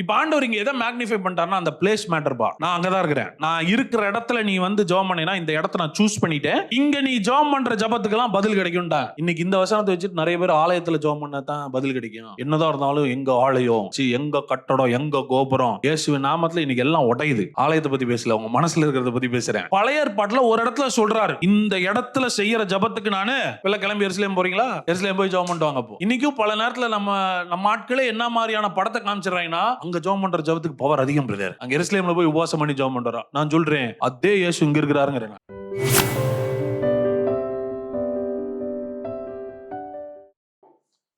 இப்ப ஆண்டவர் இங்க எதை மேக்னிஃபை பண்ணிட்டாருன்னா அந்த பிளேஸ் மேட்டர்பா. நான் அங்கதான் இருக்கிறேன், நான் இருக்கிற இடத்துல நீ வந்து ஜெபம் பண்ணினா இந்த இடத்த நான் சூஸ் பண்ணிட்டேன், இங்க நீ ஜெபம் பண்ற ஜெபத்துக்கெல்லாம் பதில் கிடைக்கும்டா. இன்னைக்கு இந்த வசனத்தை வச்சுட்டு நிறைய பேர் ஆலயத்துல ஜெபம் பண்ணா தான் பதில் கிடைக்கும். என்னதான் இருந்தாலும் எங்க ஆலயம், எங்க கட்டடம், எங்க கோபுரம், இயேசுவின் நாமத்துல இன்னைக்கு எல்லாம் உடையுது. ஆலயத்தை பத்தி பேசல, உங்க மனசுல இருக்கிறத பத்தி பேசுறேன். பழைய ஏற்பாட்டுல ஒரு இடத்துல சொல்றாரு, இந்த இடத்துல செய்யற ஜெபத்துக்கு நானு வெள்ள கிளம்பி எருசலேம் போறீங்களா, எருசலேம் போய் ஜெபம் பண்ணிட்டு வாங்க. இன்னைக்கும் பல நேரத்துல நம்ம ஆட்களே என்ன மாதிரியான படத்தை காமிச்சிடறாங்கன்னா, அங்க ஜெபம் பண்ற ஜெபத்துக்கு பவர் அதிகம் பிரதர், அங்க எருசலேம்ல போய் உபவாசம் பண்ணி ஜெபம் பண்றா. நான் சொல்றேன் அதே இயேசு இங்க இருக்கிறாருங்கறேன்.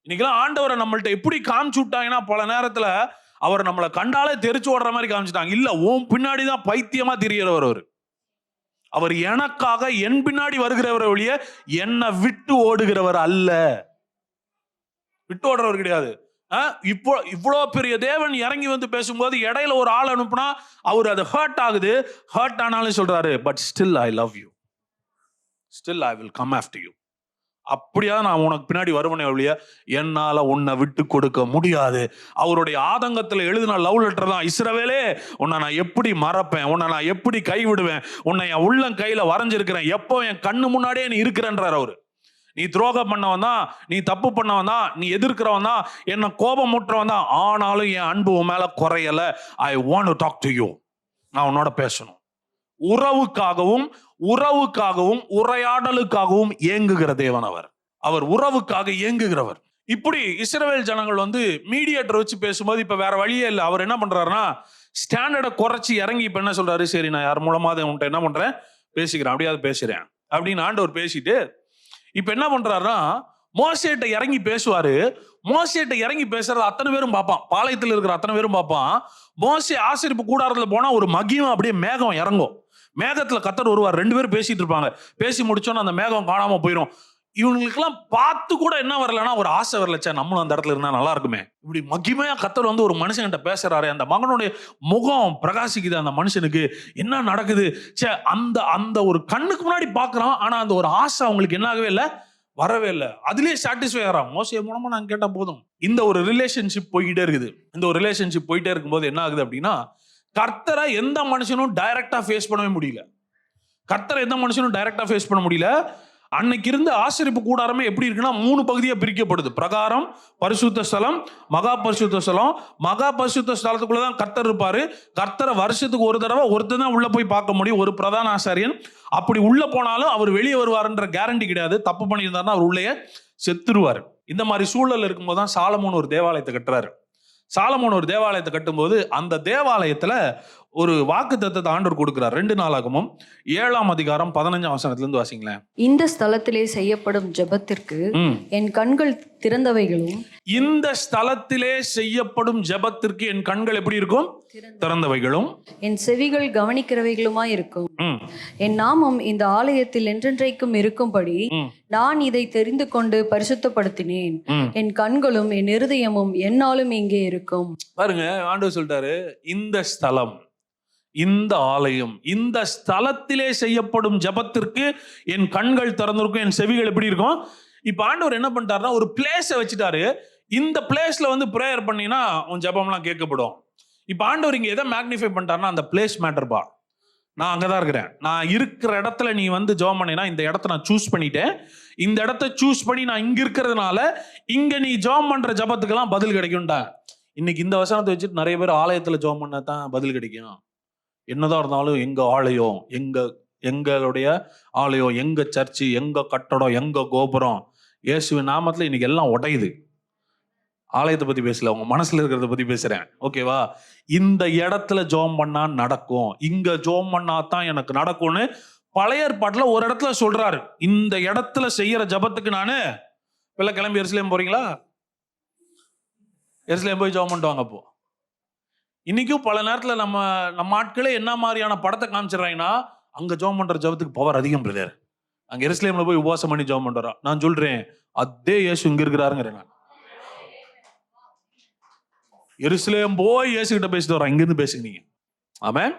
இன்னைக்கு ஆண்டவரை நம்மள்ட்ட எப்படி காமிச்சு விட்டாங்கன்னா, பல நேரத்துல அவர் நம்மளை கண்டாலே தெரிச்சு ஓடுற மாதிரி காமிச்சிட்டாங்க. இல்ல, உன் பின்னாடிதான் பைத்தியமா திரியறவர் அவர். அவர் எனக்காக என் பின்னாடி வருகிறவர் ஒழிய என்னை விட்டு ஓடுகிறவர் அல்ல. விட்டு ஓடுறவர் கிடையாது. இப்போ இவ்வளவு பெரிய தேவன் இறங்கி வந்து பேசும்போது இடையில ஒரு ஆள் அனுப்புனா அவர் அது ஹர்ட் ஆகுது. ஹர்ட் ஆனாலும் சொல்றாரு, but still I love you, still I will come after you. அப்படியா நான் உனக்கு பின்னாடி வருவனே ஒழிய என்னால உன்னை விட்டு கொடுக்க முடியாது. அவருடைய ஆதங்கத்துல எழுதின லவ் லெட்டர் தான், இஸ்ரவேலே உன்னை நான் எப்படி மறப்பேன், உன்னை நான் எப்படி கைவிடுவேன், உன்னை என் உள்ளம் கையில வரைஞ்சிருக்கிறேன், எப்போ என் கண்ணு முன்னாடியே நீ இருக்கிறன்றார் அவரு. நீ துரோகம் பண்ணவன் தான், நீ தப்பு பண்ணவன் தான், நீ எதிர்க்கிறவன் தான், என்ன கோபம் முற்றவன் தான், ஆனாலும் என் அன்பு உன் மேல குறையல. I want to talk to you, நான் உன்னோட பேசணும். உறவுக்காகவும் உரையாடலுக்காகவும் ஏங்குகிற தேவன் அவர். அவர் உறவுக்காக ஏங்குகிறவர். இப்படி இஸ்ரவேல் ஜனங்கள் வந்து மீடியேட்டர் வச்சு பேசும்போது இப்ப வேற வழியே இல்லை. அவர் என்ன பண்றாருன்னா, ஸ்டாண்டர்டை குறைச்சி இறங்கி இப்ப என்ன சொல்றாரு, சரி நான் யார் மூலமாவது உன்கிட்ட என்ன பண்றேன், பேசிக்கிறேன், அப்படியாவது பேசுறேன் அப்படின்னு ஆண்டவர் பேசிட்டு இப்ப என்ன பண்றாருன்னா, மோசேட்ட இறங்கி பேசுவாரு. மோசேட்ட இறங்கி பேசுறது அத்தனை பேரும் பார்ப்பான், பாளையத்தில் இருக்கிற அத்தனை பேரும் பார்ப்பான். மோசே ஆசரிப்பு கூடாரத்துல போனா ஒரு மகிமை அப்படியே மேகம் இறங்கும். மேகத்துல கர்த்தர் வருவார், ரெண்டு பேரும் பேசிட்டு இருப்பாங்க. பேசி முடிச்சோன்னா அந்த மேகம் காணாம போயிடும். இவங்களுக்கெல்லாம் பார்த்து கூட என்ன வரலன்னா ஒரு ஆசை வரலச்சா, நம்மளும் அந்த இடத்துல இருந்தா நல்லா இருக்குமே. இப்படி மகிமையா கர்த்தர் வந்து ஒரு மனுஷன்கிட்ட பேசுறாரு, அந்த மகனுடைய முகம் பிரகாசிக்குது, அந்த மனுஷனுக்கு என்ன நடக்குது, சே அந்த ஒரு கண்ணுக்கு முன்னாடி பாக்குறான். ஆனா அந்த ஒரு ஆசை அவங்களுக்கு என்ன ஆகவே இல்லை, வரவே இல்லை. அதுலயே சாட்டிஸ்ஃபை ஆகிறான். மோசே மூலமா நான் கேட்டா போதும். இந்த ஒரு ரிலேஷன்ஷிப் போய்கிட்டே இருக்குது. இந்த ஒரு ரிலேஷன்ஷிப் போயிட்டே இருக்கும்போது என்ன ஆகுது அப்படின்னா, கர்த்தரை எந்த மனுஷனும் டைரக்டா ஃபேஸ் பண்ணவே முடியல. கர்த்தரை எந்த மனுஷனும் டைரக்டா ஃபேஸ் பண்ண முடியல. அன்னைக்கு இருந்த ஆசரிப்பு கூடாரமே எப்படி இருக்குன்னா 3 பகுதியா பிரிக்கப்படுது. பிரகாரம், பரிசுத்த ஸ்தலம், மகா பரிசுத்த ஸ்தலம். மகா பரிசுத்த ஸ்தலத்துக்குள்ளதான் கர்த்தர் இருப்பாரு. கர்த்தரை வருஷத்துக்கு ஒரு தடவை ஒருத்தர் தான் உள்ள போய் பார்க்க முடியும், ஒரு பிரதான ஆசாரியன். அப்படி உள்ள போனாலும் அவர் வெளியே வருவாருன்ற கேரண்டி கிடையாது. தப்பு பண்ணியிருந்தாருன்னா அவர் உள்ளே செத்துருவாரு. இந்த மாதிரி சூழல் இருக்கும்போது தான் சாலமோன் ஒரு தேவாலயத்தை கட்டுறாரு. சாலமோன் ஒரு தேவாலயத்தை கட்டும்போது அந்த தேவாலயத்துல ஒரு வாக்குத்தத்தத்தை ஆண்டவர் கொடுக்கிறார். 2 நாளாகமும் 7ஆம் அதிகாரம் 15ஆம் வசனத்திலிருந்து வாசிங்களேன். இந்த ஸ்தலத்திலே செய்யப்படும் ஜெபத்திற்கு என் கண்கள் திறந்தவைகளும், இந்த ஸ்தலத்திலே செய்யப்படும் ஜெபத்திற்கு என் கண்கள் எப்படி இருக்கும், திறந்தவைகளும், என் செவிகள் கவனிக்கிறவைகளுமாய் இருக்கும். என் நாமம் இந்த ஆலயத்தில் என்றென்றைக்கும் இருக்கும்படி நான் இதை தெரிந்து கொண்டு பரிசுத்தப்படுத்தினேன். என் கண்களும் என் இருதயமும் என்னாலும் இங்கே இருக்கும். பாருங்க, ஆண்டவர் சொல்லிட்டாரு, இந்த ஸ்தலம், இந்த ஆலயம், இந்த ஸ்தலத்திலே செய்யப்படும் ஜெபத்திற்கு என் கண்கள் திறந்திருக்கும், என் செவிகள் எப்படி இருக்கும். இப்ப ஆண்டவர் என்ன பண்ணிட்டாருன்னா ஒரு பிளேஸை வச்சுட்டாரு. இந்த பிளேஸ்ல வந்து பிரேயர் பண்ணினா உன் ஜெபம்லாம் கேட்கப்படும். இப்ப ஆண்டவர் இங்க எதை மேக்னிஃபை பண்ணிட்டாருன்னா அந்த பிளேஸ் மேட்டர்பா. நான் அங்கதான் இருக்கிறேன், நான் இருக்கிற இடத்துல நீ வந்து ஜெபம் பண்ணினா இந்த இடத்த நான் சூஸ் பண்ணிட்டேன், இந்த இடத்த சூஸ் பண்ணி நான் இங்க இருக்கிறதுனால இங்க நீ ஜெபம் பண்ற ஜெபத்துக்கெல்லாம் பதில் கிடைக்கும்டா. இன்னைக்கு இந்த வசனத்தை வச்சுட்டு நிறைய பேர் ஆலயத்துல ஜெபம் பண்ணா தான் பதில் கிடைக்கும். என்னதான் இருந்தாலும் எங்க ஆலயம், எங்களுடைய ஆலயம், எங்க சர்ச்சு, எங்க கட்டடம், எங்க கோபுரம், இயேசுவின் நாமத்துல இன்னைக்கு எல்லாம் உடையுது. ஆலயத்தை பத்தி பேசல, உங்க மனசுல இருக்கிறத பத்தி பேசுறேன், ஓகேவா? இந்த இடத்துல ஜெபம் பண்ணா நடக்கும், இங்க ஜெபம் பண்ணா தான் எனக்கு நடக்கும்னு பழைய ஏற்பாட்டுல ஒரு இடத்துல சொல்றாரு. இந்த இடத்துல செய்யற ஜெபத்துக்கு நானு வெள்ள கிளம்பி எருசலேம் போறீங்களா, எருசலேம் போய் ஜெபம் பண்ணிட்டு வாங்க. அப்போ இன்னைக்கும் பல நேரத்துல நம்ம ஆட்களே என்ன மாதிரியான படத்தை காமிச்சிடறாங்கன்னா, அங்க ஜெபம் பண்ற ஜெபத்துக்கு பவர் அதிகம் பிரதர், அங்க எருசலேம்ல போய் உபவாசம் பண்ணி ஜெபம் பண்றா. நான் சொல்றேன் அதே இயேசு இங்க இருக்கிறாருங்கிறேன். நான் எருசலேம் போய் இயேசு கிட்ட பேசிட்டு வரேன், இங்கிருந்து பேசுங்க நீங்க. ஆமென்.